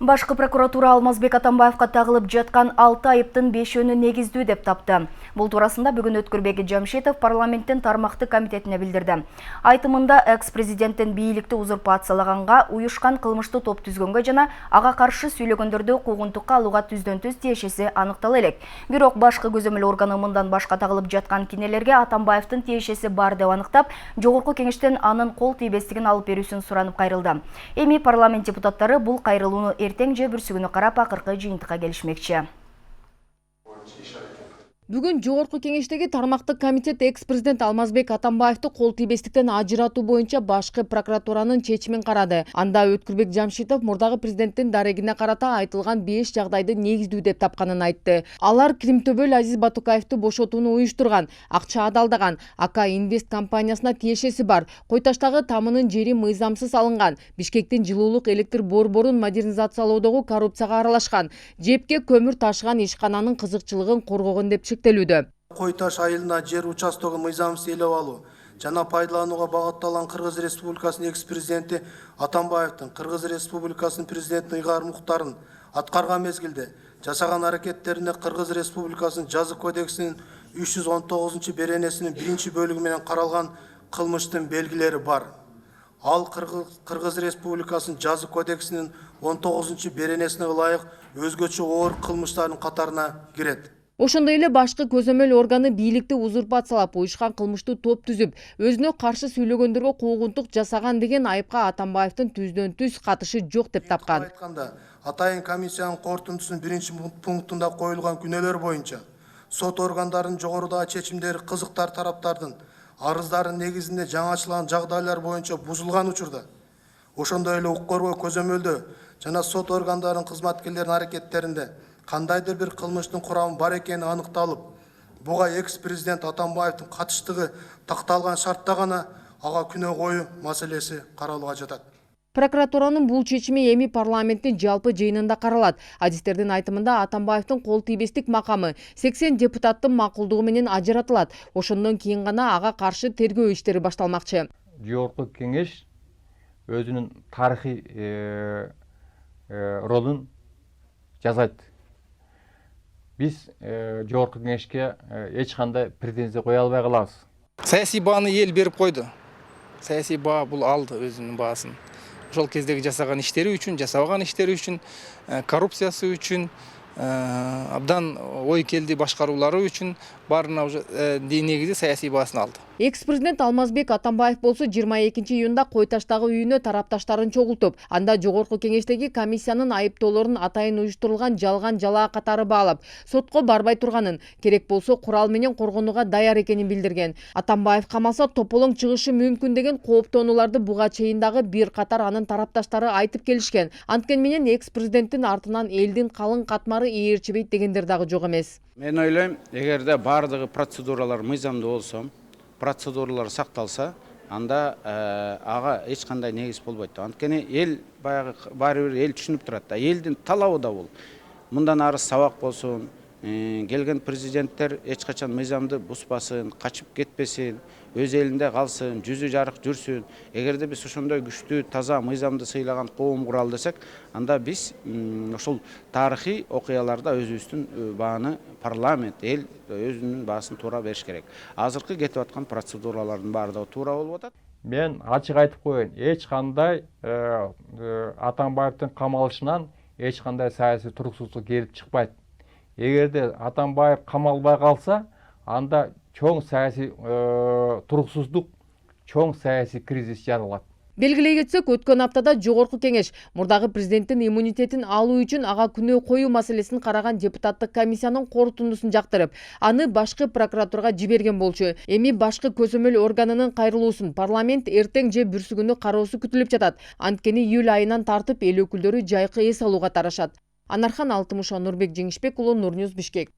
Башкы прокуратура Алмазбек Атамбаевка тагылып жаткан 6 айыптын 5-ünü негиздүү деп тапты. Бул туурасында бүгүн Өткүрбек Жамшитов парламенттин тармактык комитетине билдирди. Айтымында экс-президенттин бийликти узурпациялаганга, уюшкан кылмыштуу топ түзгөнгө жана ага каршы сүйлөгөндөрдү куугунтукка алууга түздөн-түз тиешеси аныктала элек. Бирок башкы көзөмөл органы мындан башка тагылып жаткан кинелерге Атамбаевдин тиешеси бар деп аныктап, жогорку кеңештен анын кол тийбестигин алып берүүсүн суранып кайрылды. Эми парламент депутаттары бул кайрылууну эртең же бүрсүгүнү карап акыркы жыйынтыкка келишмекчи. Бүгүн жогорку кеңештеги тармактык комитет экс-президент Алмазбек Атамбаевди кол тийбестиктен ажыратуу боюнча башкы прокуратуранын чечимин карады. Анда Өткүрбек Жамшитов мурдагы президенттин дарегине карата айтылган 5 жагдайды негиздүү деп тапканын айтты. Алар Кримтөбөл Азиз Батукаевди бошотууну уюштурган, акча адалдаган, АК Инвест компаниясына тиешеси бар, Койташтагы тамынын жери мыйзамсыз алынган, Бишкектин жылуулук электр борборун модернизациялоодогу коррупцияга аралашкан, жепке көмүр ташыган ишкананын кызыкчылыгын коргогон деп Койташ айылына жер участогун мыйзамсыз ээлеп алуу жана пайдаланууга багытталган Кыргыз Республикасынын экс-президенти Атамбаевдин Кыргыз Республикасынын президентин Ыйгар Муктарын аткарган мезгилде жасаган аракеттерине Кыргыз Республикасынын жазык кодексинин 319-беренесинин 1-бөлүгү менен каралган кылмыштын белгилери бар. Ал Кыргыз Республикасынын жазык кодексинин 19-беренесине ылайык өзгөчө оор кылмыштардын катарына кирет. Ошондой эле башкы көзөмөл органы бийликти узурпациялап, уюшкан кылмыштуу топ түзүп, өзүнө каршы сүйлөгөндөргө куугунтук жасаган деген айыпка Атамбаевдин түздөн-түз катышы жок деп тапкан. Атайын комиссиянын корутундусунун 1-пунктунда коюлган күнөөлөр боюнча сот органдарынын жогорудагы чечимдери кызыктар тараптардын арыздарын негизинде жаңачылган жагдайлар боюнча бузулган учурда, ошондой эле укук коргоо көзөмөлдөө жана сот органдарынын кызматкерлеринин аракеттеринде кандайдыр бир кылмыштын курамы бар экени аныкталып, буга экс-президент Атамбаевдин катыштыгы такталган шартта гана ага күнөө коюу маселеси каралууга жатат. Прокуратуранын бул чечими эми парламенттин жалпы жыйынында каралат. Адистердин айтымында Атамбаевдин кол тийбестик макамы 80 депутаттын макулдугу менен ажыратылат. Ошондон кийин гана ага каршы тергөө иштери башталмакчы. Жогорку кеңеш өзүнүн тарыхый ролун жасайт. Биз жогорку кеңешке эч кандай претензия кое албай калабыз. Саясий бааны эл берип койду. Саясий баа бул алды өзүнүн баасын. Ошол кездеги жасаган иштери үчүн, жасабаган иштери үчүн, коррупциясы үчүн, абдан ой келди башкаруулары үчүн баарына уже негизи саясий баасын алды. Экс-президент Алмазбек Атамбаев болсо 22-июнда Койташтагы үйүнө тарапташтарын чогултуп, анда жогорку кеңештеги комиссиянын айыптоолорун атайын уюштурулган жалган жалаа катары баалап, сотко барбай турганын, керек болсо курал менен коргонууга даяр экенин билдирген. Атамбаев камалса тополоң чыгышы мүмкүн деген кооптонууларды буга чейин дагы бир катар анын тарапташтары айтып келишкен. Анткени менен экс-президенттин артынан элдин калың катмары ээрчибейт дегендер дагы жок эмес. Мен ойлойм, эгерде бардыгы процедуралар мыйзамдуу болсо, процедуралар сакталса, анда ага эч кандай негиз болбойт. Анткени эл баягы баары бир эл түшүнүп турат да. Элдин талабы да бул. Мындан ары сабак болсун, келген президенттер эч качан мыйзамды бузбасын, качып кетпесин, өз элинде калсын, жүзү жарык жүрсүн. Эгерде биз ошондой күчтүү, таза мыйзамды сыйлаган коом куралы десек, анда биз ошол тарыхый окуяларда өзүбүздүн бааны парламент, эл өзүнүн баасын туура бериш керек. Азыркы кетип аткан процедуралардын баары да туура болуп атат. Мен ачык айтып коеюн, эч кандай Атамбаевдин камалышынан эч кандай саясий туруксуздук келип чыкпайт. Эгерде Атамбаев камалбай калса, анда чоң саясий туруксуздук, чоң саясий кризис жаралат. Белгилей кетсек, өткөн аптада жогорку кеңеш мурдагы президенттин иммунитетин алуу үчүн ага күнөө коюу маселесин караган депутаттык комиссиянын корутундусун жактырып, аны башкы прокуратурага жиберген болчу. Эми башкы көзөмөл органынын кайрылуусун парламент эртең же бүрсүгүнү кароосу күтүлүп жатат. Анткени июль айынан тартып эл өкүлдөрү жайкы эс алууга тарашат. Анархан Алтымышев, Нурбек Жеңишбек уулу, Нурньюз, Бишкек.